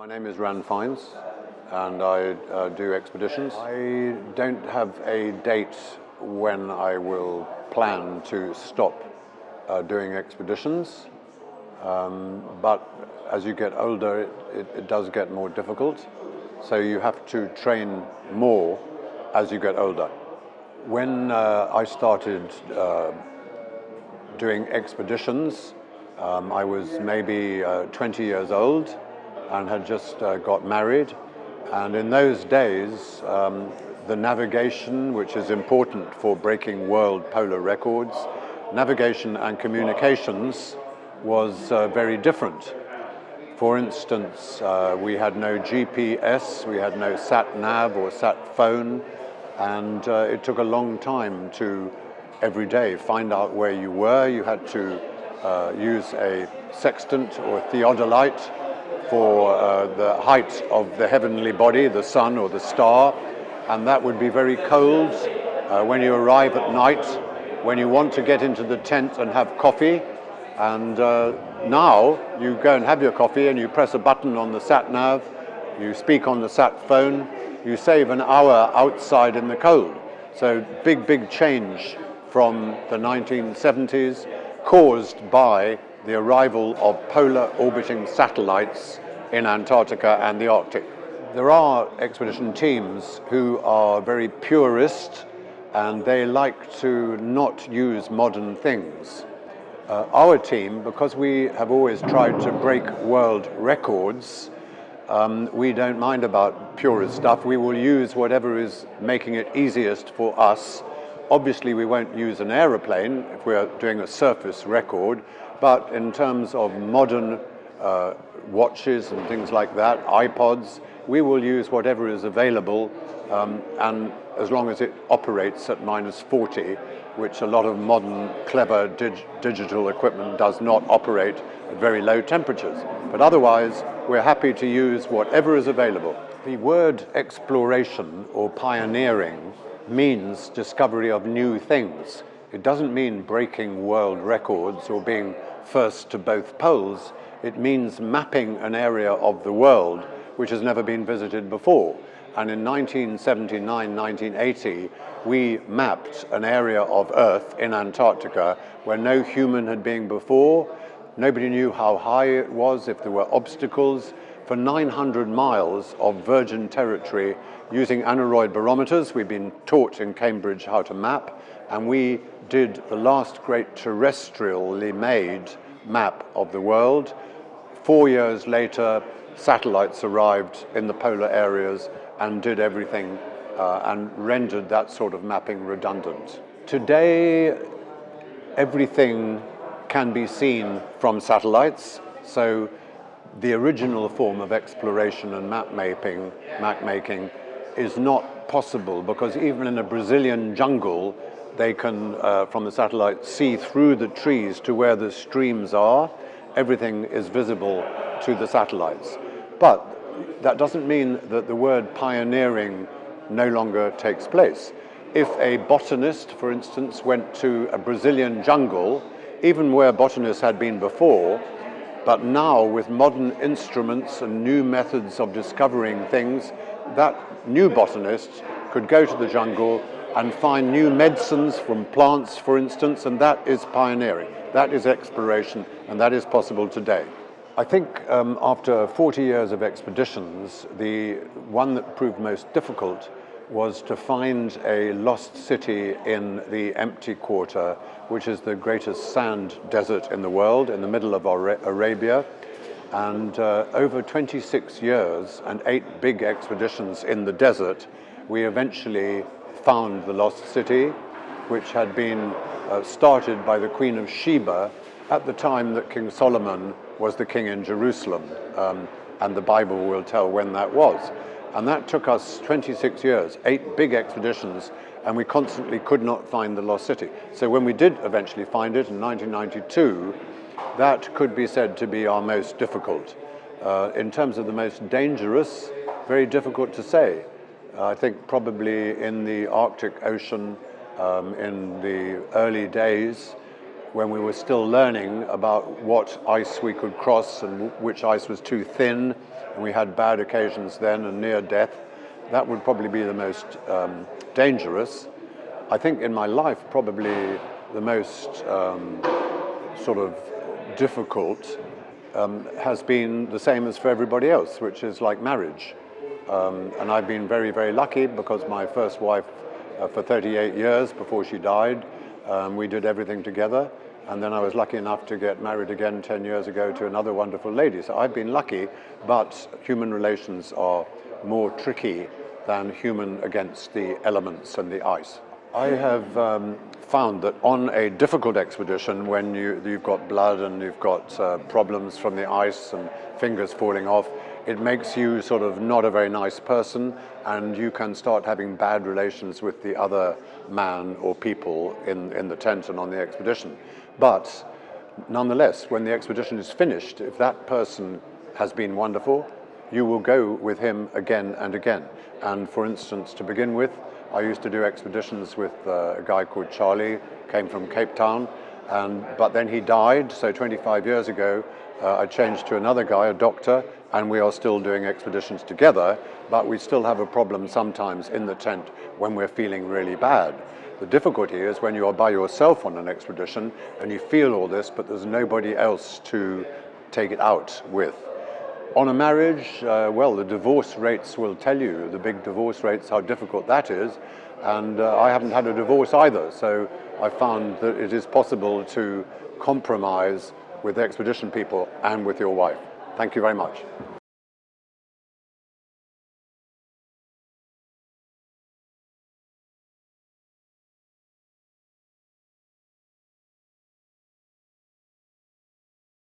My name is Ranulph Fiennes, and I do expeditions. I don't have a date when I will plan to stop doing expeditions, but as you get older, it does get more difficult, so you have to train more as you get older. When I started doing expeditions, I was maybe 20 years old and had just got married. And in those days, the navigation, which is important for breaking world polar records, navigation and communications was very different. For instance, we had no GPS, we had no sat-nav or sat-phone, and it took a long time to, every day, find out where you were. You had to use a sextant or theodolite for the height of the heavenly body, the sun or the star, and that would be very cold when you arrive at night, when you want to get into the tent and have coffee. And now you go and have your coffee and you press a button on the sat-nav, you speak on the sat-phone, you save an hour outside in the cold. So big change from the 1970s, caused by the arrival of polar orbiting satellites in Antarctica and the Arctic. There are expedition teams who are very purist and they like to not use modern things. Our team, because we have always tried to break world records, we don't mind about purist stuff. We will use whatever is making it easiest for us. Obviously, we won't use an aeroplane if we're doing a surface record, but in terms of modern watches and things like that, iPods, we will use whatever is available, and as long as it operates at -40, which a lot of modern, clever digital equipment does not operate at very low temperatures. But otherwise, we're happy to use whatever is available. The word exploration or pioneering means discovery of new things. It doesn't mean breaking world records or being first to both poles. It means mapping an area of the world which has never been visited before. And in 1979, 1980, we mapped an area of Earth in Antarctica where no human had been before. Nobody knew how high it was, if there were obstacles. For 900 miles of virgin territory, using aneroid barometers, we've been taught in Cambridge how to map, and we did the last great terrestrially made map of the world. 4 years later, satellites arrived in the polar areas and did everything and rendered that sort of mapping redundant. Today, everything can be seen from satellites, so the original form of exploration and map making is not possible, because even in a Brazilian jungle, they can, from the satellite, see through the trees to where the streams are. Everything is visible to the satellites. But that doesn't mean that the word pioneering no longer takes place. If a botanist, for instance, went to a Brazilian jungle, even where botanists had been before, but now with modern instruments and new methods of discovering things, that new botanist could go to the jungle and find new medicines from plants, for instance, and that is pioneering. That is exploration, and that is possible today. I think after 40 years of expeditions, the one that proved most difficult was to find a lost city in the Empty Quarter, which is the greatest sand desert in the world, in the middle of Arabia. And over 26 years and 8 big expeditions in the desert, we eventually found the lost city, which had been started by the Queen of Sheba at the time that King Solomon was the king in Jerusalem, and the Bible will tell when that was. And that took us 26 years, 8 big expeditions, and we constantly could not find the lost city. So when we did eventually find it in 1992, that could be said to be our most difficult. In terms of the most dangerous, very difficult to say. I think probably in the Arctic Ocean in the early days, when we were still learning about what ice we could cross and which ice was too thin, and we had bad occasions then and near death. That would probably be the most dangerous. I think in my life, probably the most sort of difficult has been the same as for everybody else, which is like marriage. And I've been very, very lucky because my first wife, for 38 years before she died, we did everything together. And then I was lucky enough to get married again 10 years ago to another wonderful lady. So I've been lucky, but human relations are more tricky than human against the elements and the ice. I have found that on a difficult expedition, when you've got blood and you've got problems from the ice and fingers falling off, it makes you sort of not a very nice person, and you can start having bad relations with the other man or people in the tent and on the expedition. But nonetheless, when the expedition is finished, if that person has been wonderful, you will go with him again and again. And for instance, to begin with, I used to do expeditions with a guy called Charlie, came from Cape Town, but then he died, so 25 years ago, I changed to another guy, a doctor, and we are still doing expeditions together, but we still have a problem sometimes in the tent when we're feeling really bad. The difficulty is when you are by yourself on an expedition and you feel all this, but there's nobody else to take it out with. On a marriage, well, the divorce rates will tell you, the big divorce rates, how difficult that is. And I haven't had a divorce either, so I found that it is possible to compromise with expedition people and with your wife. Thank you very much.